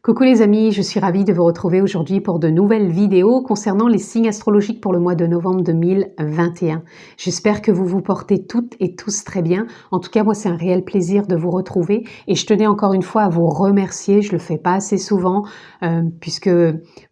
Coucou les amis, je suis ravie de vous retrouver aujourd'hui pour de nouvelles vidéos concernant les signes astrologiques pour le mois de novembre 2021. J'espère que vous vous portez toutes et tous très bien. En tout cas, moi, c'est un réel plaisir de vous retrouver et je tenais encore une fois à vous remercier. Je le fais pas assez souvent puisque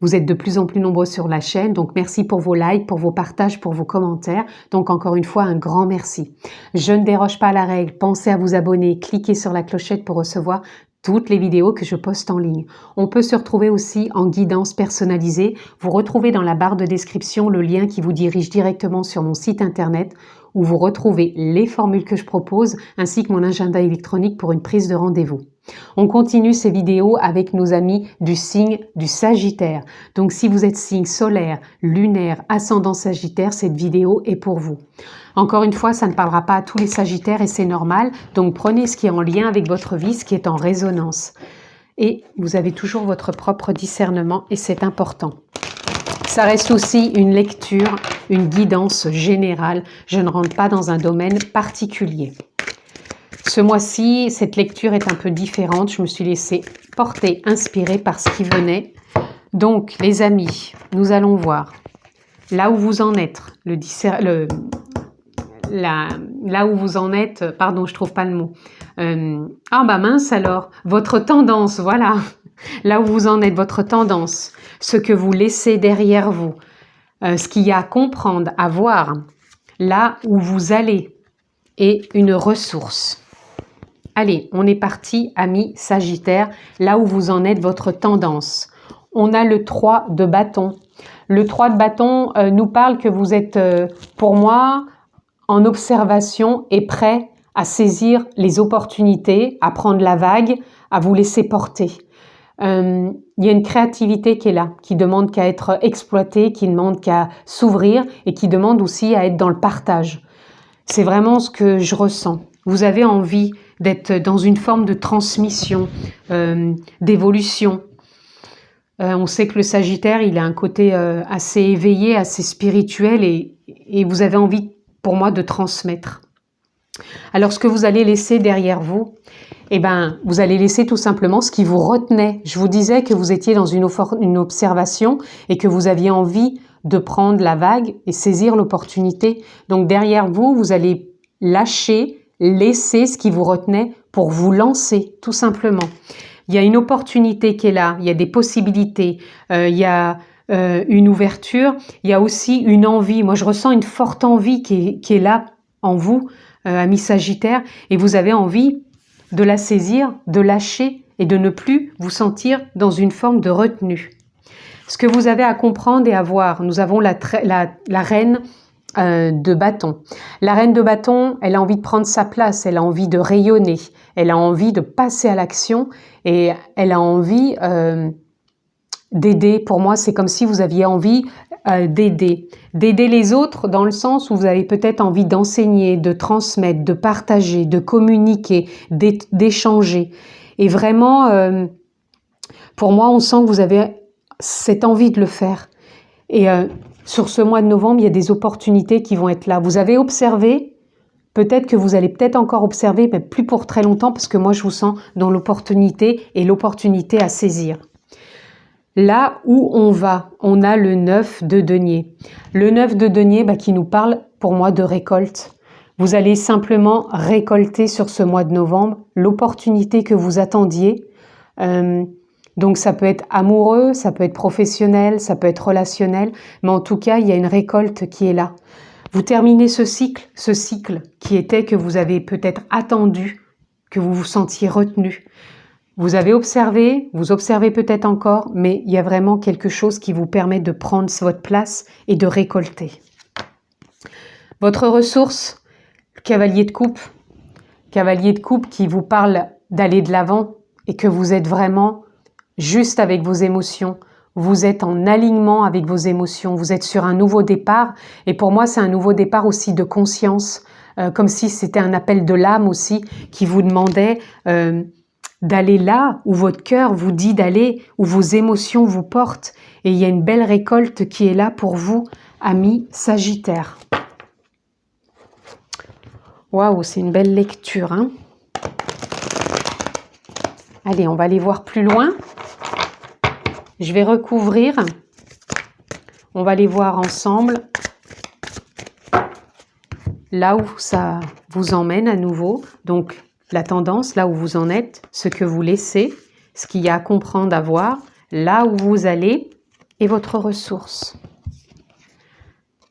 vous êtes de plus en plus nombreux sur la chaîne. Donc, merci pour vos likes, pour vos partages, pour vos commentaires. Donc, encore une fois, un grand merci. Je ne déroge pas à la règle. Pensez à vous abonner, cliquez sur la clochette pour recevoir toutes les vidéos que je poste en ligne. On peut se retrouver aussi en guidance personnalisée. Vous retrouvez dans la barre de description le lien qui vous dirige directement sur mon site internet où vous retrouvez les formules que je propose ainsi que mon agenda électronique pour une prise de rendez-vous. On continue ces vidéos avec nos amis du signe du Sagittaire. Donc si vous êtes signe solaire, lunaire, ascendant Sagittaire, cette vidéo est pour vous. Encore une fois, ça ne parlera pas à tous les Sagittaires et c'est normal. Donc prenez ce qui est en lien avec votre vie, ce qui est en résonance. Et vous avez toujours votre propre discernement et c'est important. Ça reste aussi une lecture, une guidance générale. Je ne rentre pas dans un domaine particulier. Ce mois-ci, cette lecture est un peu différente. Je me suis laissée porter, inspirée par ce qui venait. Donc, les amis, nous allons voir là où vous en êtes. Là où vous en êtes, pardon, je trouve pas le mot. Ah bah mince alors, votre tendance, voilà. Là où vous en êtes, votre tendance, ce que vous laissez derrière vous, ce qu'il y a à comprendre, à voir, là où vous allez, et une ressource. Allez, on est parti, amis Sagittaire, là où vous en êtes, votre tendance. On a le 3 de bâton. Le 3 de bâton nous parle que vous êtes, pour moi, en observation et prêt à saisir les opportunités, à prendre la vague, à vous laisser porter. Il y a une créativité qui est là, qui demande qu'à être exploitée, qui demande qu'à s'ouvrir et qui demande aussi à être dans le partage. C'est vraiment ce que je ressens. Vous avez envie d'être dans une forme de transmission, d'évolution. On sait que le Sagittaire, il a un côté assez éveillé, assez spirituel et vous avez envie, pour moi, de transmettre. Alors, ce que vous allez laisser derrière vous, eh ben, vous allez laisser tout simplement ce qui vous retenait. Je vous disais que vous étiez dans une observation et que vous aviez envie de prendre la vague et saisir l'opportunité. Donc, derrière vous, vous allez lâcher, laisser ce qui vous retenait pour vous lancer, tout simplement. Il y a une opportunité qui est là, il y a des possibilités, il y a une ouverture, il y a aussi une envie. Moi, je ressens une forte envie qui est là en vous, amis Sagittaire, et vous avez envie de la saisir, de lâcher et de ne plus vous sentir dans une forme de retenue. Ce que vous avez à comprendre et à voir, nous avons la reine de bâton. La reine de bâton, elle a envie de prendre sa place, elle a envie de rayonner, elle a envie de passer à l'action et elle a envie d'aider. Pour moi, c'est comme si vous aviez envie d'aider les autres dans le sens où vous avez peut-être envie d'enseigner, de transmettre, de partager, de communiquer, d'échanger. Et vraiment, pour moi, on sent que vous avez cette envie de le faire. Et sur ce mois de novembre, il y a des opportunités qui vont être là. Vous avez observé, peut-être que vous allez peut-être encore observer, mais plus pour très longtemps, parce que moi, je vous sens dans l'opportunité et l'opportunité à saisir. Là où on va, on a le 9 de denier. Le 9 de denier qui nous parle pour moi de récolte. Vous allez simplement récolter sur ce mois de novembre l'opportunité que vous attendiez. Donc ça peut être amoureux, ça peut être professionnel, ça peut être relationnel, mais en tout cas, il y a une récolte qui est là. Vous terminez ce cycle qui était que vous avez peut-être attendu, que vous vous sentiez retenu. Vous avez observé, vous observez peut-être encore, mais il y a vraiment quelque chose qui vous permet de prendre votre place et de récolter. Votre ressource, le cavalier de coupe. Cavalier de coupe qui vous parle d'aller de l'avant et que vous êtes vraiment juste avec vos émotions. Vous êtes en alignement avec vos émotions. Vous êtes sur un nouveau départ. Et pour moi, c'est un nouveau départ aussi de conscience, comme si c'était un appel de l'âme aussi qui vous demandait d'aller là où votre cœur vous dit d'aller, où vos émotions vous portent. Et il y a une belle récolte qui est là pour vous, amis Sagittaire. Waouh, c'est une belle lecture, hein? Allez, on va aller voir plus loin. Je vais recouvrir. On va aller voir ensemble là où ça vous emmène à nouveau. Donc, la tendance, là où vous en êtes, ce que vous laissez, ce qu'il y a à comprendre, à voir, là où vous allez et votre ressource.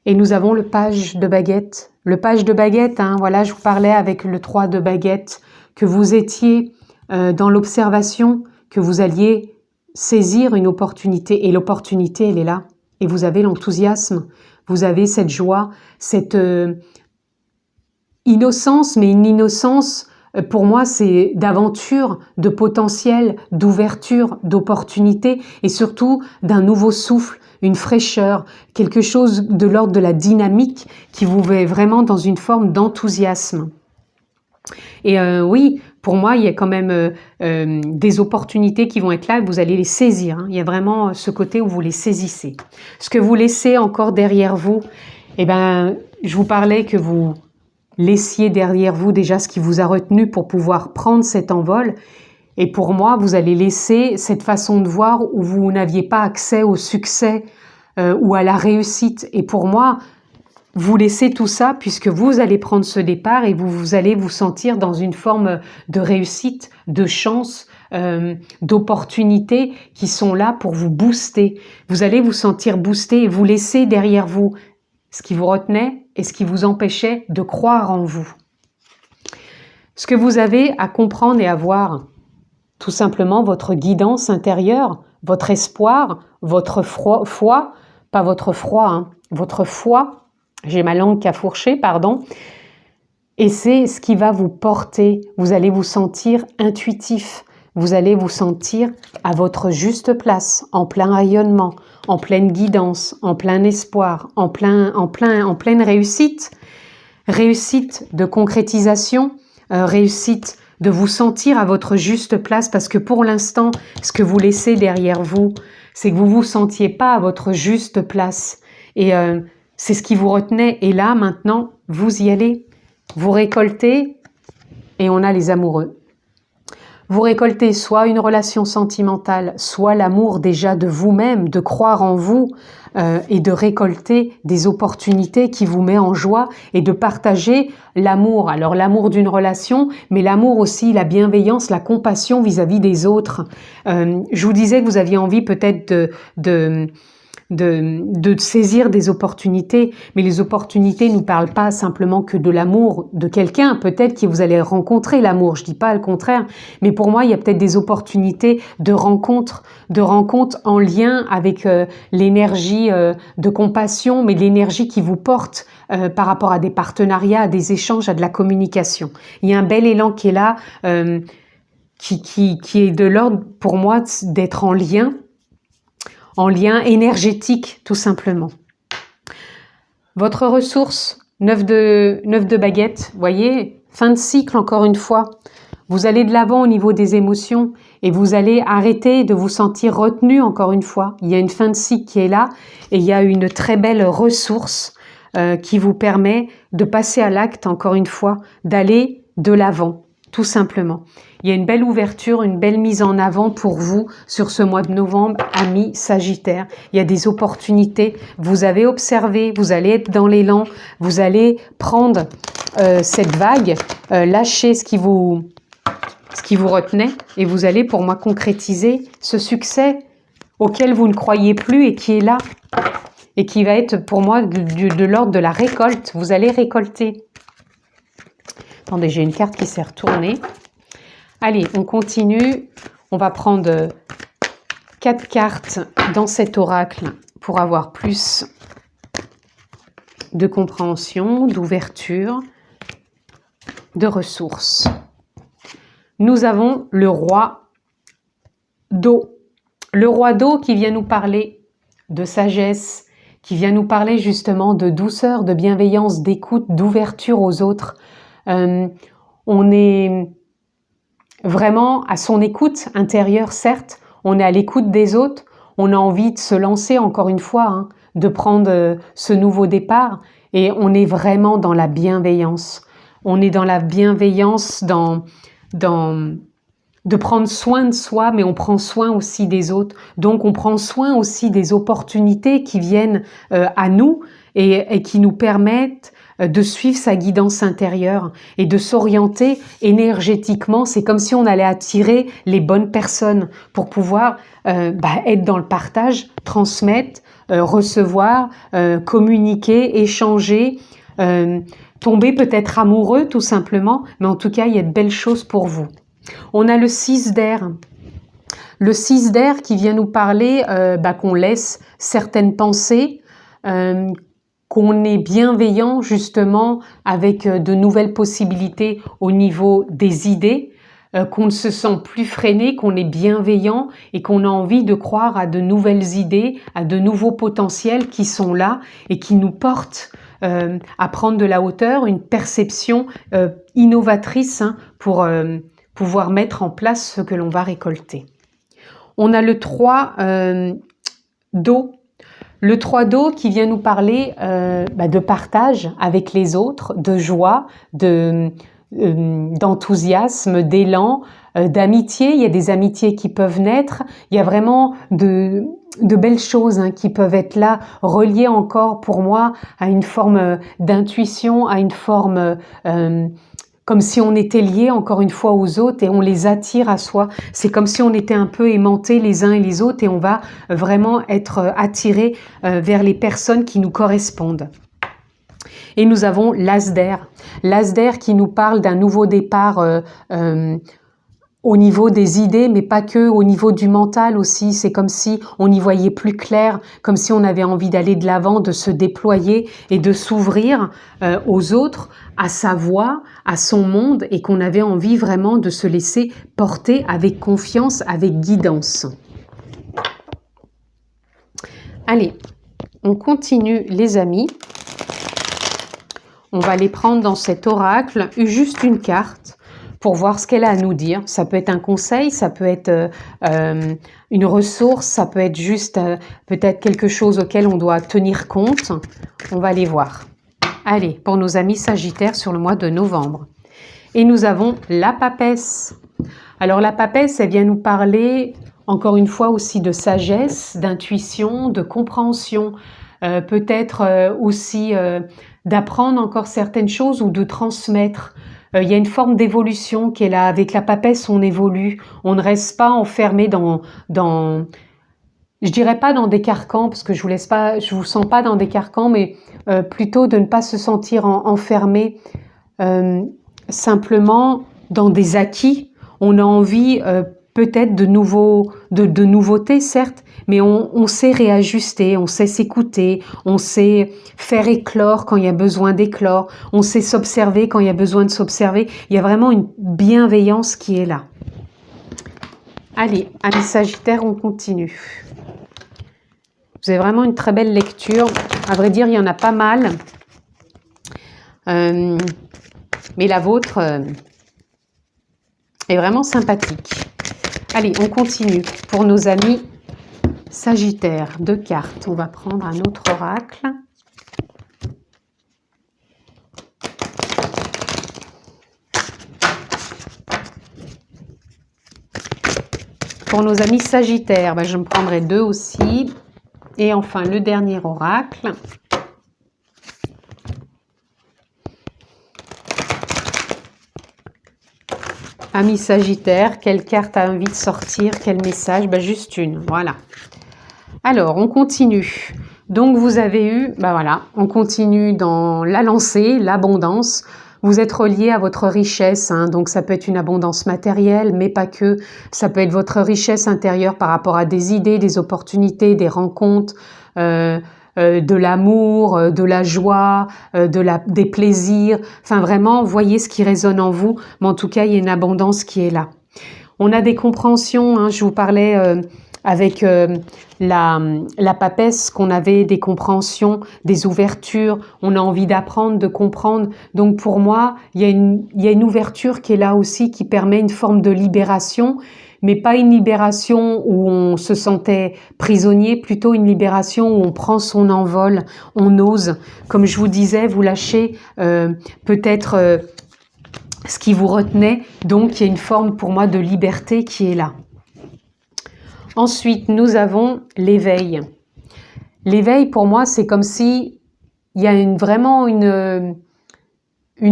Et nous avons le page de baguette. Le page de baguette, hein, voilà, je vous parlais avec le 3 de baguette, que vous étiez dans l'observation, que vous alliez saisir une opportunité. Et l'opportunité, elle est là. Et vous avez l'enthousiasme, vous avez cette joie, cette innocence, mais une innocence, pour moi, c'est d'aventure, de potentiel, d'ouverture, d'opportunité et surtout d'un nouveau souffle, une fraîcheur, quelque chose de l'ordre de la dynamique qui vous met vraiment dans une forme d'enthousiasme. Et oui, pour moi, il y a quand même des opportunités qui vont être là et vous allez les saisir. Hein. Il y a vraiment ce côté où vous les saisissez. Ce que vous laissez encore derrière vous, eh ben, je vous parlais que vous laissiez derrière vous déjà ce qui vous a retenu pour pouvoir prendre cet envol. Et pour moi, vous allez laisser cette façon de voir où vous n'aviez pas accès au succès ou à la réussite. Et pour moi, vous laissez tout ça puisque vous allez prendre ce départ et vous allez vous sentir dans une forme de réussite, de chance, d'opportunités qui sont là pour vous booster. Vous allez vous sentir boosté et vous laisser derrière vous ce qui vous retenait et ce qui vous empêchait de croire en vous. Ce que vous avez à comprendre et à voir, tout simplement votre guidance intérieure, votre espoir, votre foi, pas votre froid, hein, votre foi, j'ai ma langue qui a fourché, pardon, et c'est ce qui va vous porter. Vous allez vous sentir intuitif, vous allez vous sentir à votre juste place, en plein rayonnement, en pleine guidance, en plein espoir, en pleine réussite. Réussite de concrétisation, réussite de vous sentir à votre juste place parce que pour l'instant, ce que vous laissez derrière vous, c'est que vous ne vous sentiez pas à votre juste place. Et c'est ce qui vous retenait. Et là, maintenant, vous y allez. Vous récoltez et on a les amoureux. Vous récoltez soit une relation sentimentale, soit l'amour déjà de vous-même, de croire en vous et de récolter des opportunités qui vous mettent en joie et de partager l'amour. Alors l'amour d'une relation, mais l'amour aussi, la bienveillance, la compassion vis-à-vis des autres. Je vous disais que vous aviez envie peut-être de saisir des opportunités, mais les opportunités ne nous parlent pas simplement que de l'amour de quelqu'un, peut-être que vous allez rencontrer l'amour, je dis pas le contraire, mais pour moi il y a peut-être des opportunités de rencontres en lien avec l'énergie de compassion, mais l'énergie qui vous porte par rapport à des partenariats, à des échanges, à de la communication. Il y a un bel élan qui est là, qui est de l'ordre pour moi d'être en lien énergétique, tout simplement. Votre ressource, 9 de baguette, voyez, fin de cycle encore une fois. Vous allez de l'avant au niveau des émotions et vous allez arrêter de vous sentir retenu encore une fois. Il y a une fin de cycle qui est là et il y a une très belle ressource qui vous permet de passer à l'acte encore une fois, d'aller de l'avant, tout simplement. Il y a une belle ouverture, une belle mise en avant pour vous sur ce mois de novembre, amis Sagittaire. Il y a des opportunités. Vous avez observé, vous allez être dans l'élan, vous allez prendre cette vague, lâcher ce qui vous retenait et vous allez pour moi concrétiser ce succès auquel vous ne croyez plus et qui est là et qui va être pour moi de l'ordre de la récolte. Vous allez récolter. Attendez, j'ai une carte qui s'est retournée. Allez, on continue. On va prendre 4 cartes dans cet oracle pour avoir plus de compréhension, d'ouverture, de ressources. Nous avons le roi d'eau. Le roi d'eau qui vient nous parler de sagesse, qui vient nous parler justement de douceur, de bienveillance, d'écoute, d'ouverture aux autres. On est vraiment à son écoute intérieure, certes, on est à l'écoute des autres, on a envie de se lancer encore une fois, hein, de prendre ce nouveau départ et on est vraiment dans la bienveillance. On est dans la bienveillance, dans de prendre soin de soi, mais on prend soin aussi des autres. Donc on prend soin aussi des opportunités qui viennent à nous et qui nous permettent de suivre sa guidance intérieure et de s'orienter énergétiquement. C'est comme si on allait attirer les bonnes personnes pour pouvoir être dans le partage, transmettre, recevoir, communiquer, échanger, tomber peut-être amoureux tout simplement, mais en tout cas il y a de belles choses pour vous. On a le 6 d'air. Le 6 d'air qui vient nous parler qu'on laisse certaines pensées, qu'on est bienveillant justement avec de nouvelles possibilités au niveau des idées, qu'on ne se sent plus freiné, qu'on est bienveillant et qu'on a envie de croire à de nouvelles idées, à de nouveaux potentiels qui sont là et qui nous portent à prendre de la hauteur, une perception innovatrice pour pouvoir mettre en place ce que l'on va récolter. On a le 3 d'eau. Le 3 d'eau qui vient nous parler de partage avec les autres, de joie, d'enthousiasme, d'élan, d'amitié. Il y a des amitiés qui peuvent naître. Il y a vraiment de belles choses qui peuvent être là, reliées encore pour moi à une forme d'intuition, à une forme comme si on était liés encore une fois aux autres et on les attire à soi. C'est comme si on était un peu aimantés les uns et les autres et on va vraiment être attirés vers les personnes qui nous correspondent. Et nous avons l'as d'air. L'as d'air qui nous parle d'un nouveau départ au niveau des idées, mais pas que, au niveau du mental aussi. C'est comme si on y voyait plus clair, comme si on avait envie d'aller de l'avant, de se déployer et de s'ouvrir aux autres, à sa voix, à son monde, et qu'on avait envie vraiment de se laisser porter avec confiance, avec guidance. Allez, on continue les amis. On va les prendre dans cet oracle, juste une carte, pour voir ce qu'elle a à nous dire. Ça peut être un conseil, ça peut être une ressource, ça peut être juste peut-être quelque chose auquel on doit tenir compte. On va les voir. Allez, pour nos amis Sagittaires sur le mois de novembre. Et nous avons la papesse. Alors la papesse, elle vient nous parler encore une fois aussi de sagesse, d'intuition, de compréhension, peut-être aussi d'apprendre encore certaines choses ou de transmettre. Il y a une forme d'évolution qui est là. Avec la papesse, on évolue. On ne reste pas enfermé dans je dirais pas dans des carcans, parce que je vous sens pas dans des carcans, mais plutôt de ne pas se sentir enfermé simplement dans des acquis. On a envie peut-être de nouveautés, certes, mais on sait réajuster, on sait s'écouter, on sait faire éclore quand il y a besoin d'éclore, on sait s'observer quand il y a besoin de s'observer. Il y a vraiment une bienveillance qui est là. Allez, amis Sagittaires, on continue. Vous avez vraiment une très belle lecture. À vrai dire, il y en a pas mal. Mais la vôtre est vraiment sympathique. Allez, on continue. Pour nos amis Sagittaires, 2 cartes. On va prendre un autre oracle. Pour nos amis Sagittaires, je me prendrai 2 aussi. Et enfin, le dernier oracle. Amis Sagittaires, quelle carte a envie de sortir? Quel message? Juste une, voilà. Alors, on continue. Donc, vous avez eu, voilà, on continue dans la lancée, l'abondance. Vous êtes relié à votre richesse, donc ça peut être une abondance matérielle, mais pas que. Ça peut être votre richesse intérieure par rapport à des idées, des opportunités, des rencontres, de l'amour, de la joie, des plaisirs. Enfin, vraiment, voyez ce qui résonne en vous. Mais en tout cas, il y a une abondance qui est là. On a des compréhensions. Je vous parlais avec la papesse qu'on avait des compréhensions, des ouvertures. On a envie d'apprendre, de comprendre. Donc, pour moi, il y a une ouverture qui est là aussi, qui permet une forme de libération, mais pas une libération où on se sentait prisonnier, plutôt une libération où on prend son envol, on ose. Comme je vous disais, vous lâchez peut-être ce qui vous retenait. Donc, il y a une forme pour moi de liberté qui est là. Ensuite, nous avons l'éveil. L'éveil, pour moi, c'est comme si il y a vraiment une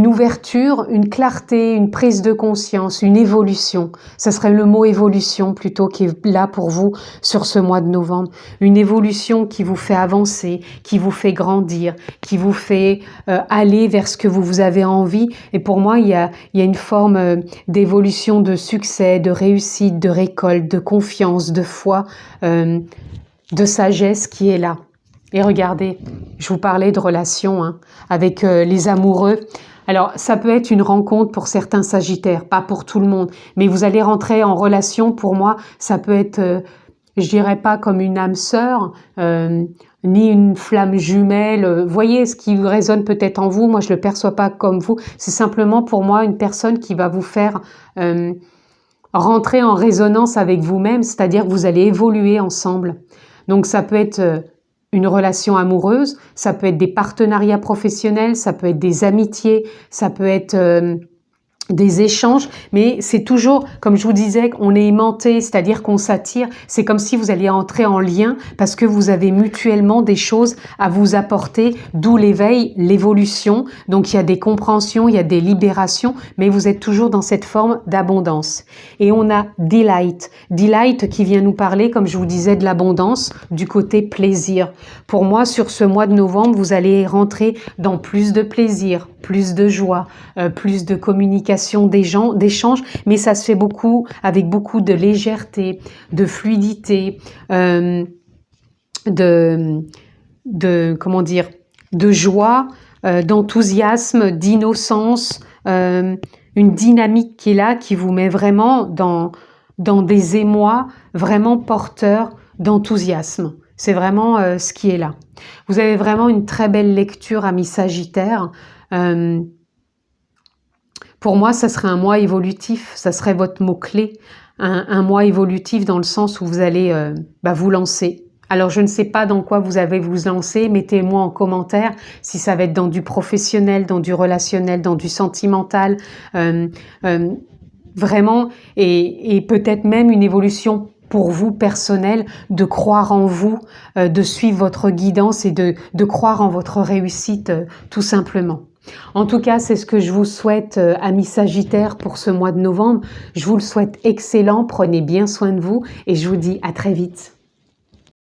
ouverture, une clarté, une prise de conscience, une évolution. Ça serait le mot évolution plutôt qui est là pour vous sur ce mois de novembre. Une évolution qui vous fait avancer, qui vous fait grandir, qui vous fait aller vers ce que vous avez envie. Et pour moi, il y a une forme d'évolution, de succès, de réussite, de récolte, de confiance, de foi, de sagesse qui est là. Et regardez, je vous parlais de relations avec les amoureux. Alors, ça peut être une rencontre pour certains sagittaires, pas pour tout le monde, mais vous allez rentrer en relation, pour moi, ça peut être, je dirais pas comme une âme sœur, ni une flamme jumelle. Voyez ce qui résonne peut-être en vous, moi je le perçois pas comme vous, c'est simplement pour moi une personne qui va vous faire rentrer en résonance avec vous-même, c'est-à-dire que vous allez évoluer ensemble. Donc ça peut être une relation amoureuse, ça peut être des partenariats professionnels, ça peut être des amitiés, ça peut être des échanges, mais c'est toujours, comme je vous disais, on est aimanté, c'est-à-dire qu'on s'attire. C'est comme si vous alliez entrer en lien parce que vous avez mutuellement des choses à vous apporter, d'où l'éveil, l'évolution. Donc il y a des compréhensions, il y a des libérations, mais vous êtes toujours dans cette forme d'abondance. Et on a Delight. Delight qui vient nous parler, comme je vous disais, de l'abondance, du côté plaisir. Pour moi, sur ce mois de novembre, vous allez rentrer dans plus de plaisir, plus de joie, plus de communication, d'échanges, mais ça se fait beaucoup avec beaucoup de légèreté, de fluidité, comment dire, de joie, d'enthousiasme, d'innocence, une dynamique qui est là, qui vous met vraiment dans des émois vraiment porteurs d'enthousiasme. C'est vraiment ce qui est là. Vous avez vraiment une très belle lecture, amis Sagittaires. Pour moi, ça serait un mois évolutif, ça serait votre mot-clé, un mois évolutif dans le sens où vous allez vous lancer. Alors, je ne sais pas dans quoi vous allez vous lancer, mettez-moi en commentaire si ça va être dans du professionnel, dans du relationnel, dans du sentimental, vraiment, et peut-être même une évolution pour vous personnelle, de croire en vous, de suivre votre guidance et de croire en votre réussite, tout simplement. En tout cas, c'est ce que je vous souhaite, amis Sagittaires, pour ce mois de novembre. Je vous le souhaite excellent, prenez bien soin de vous et je vous dis à très vite.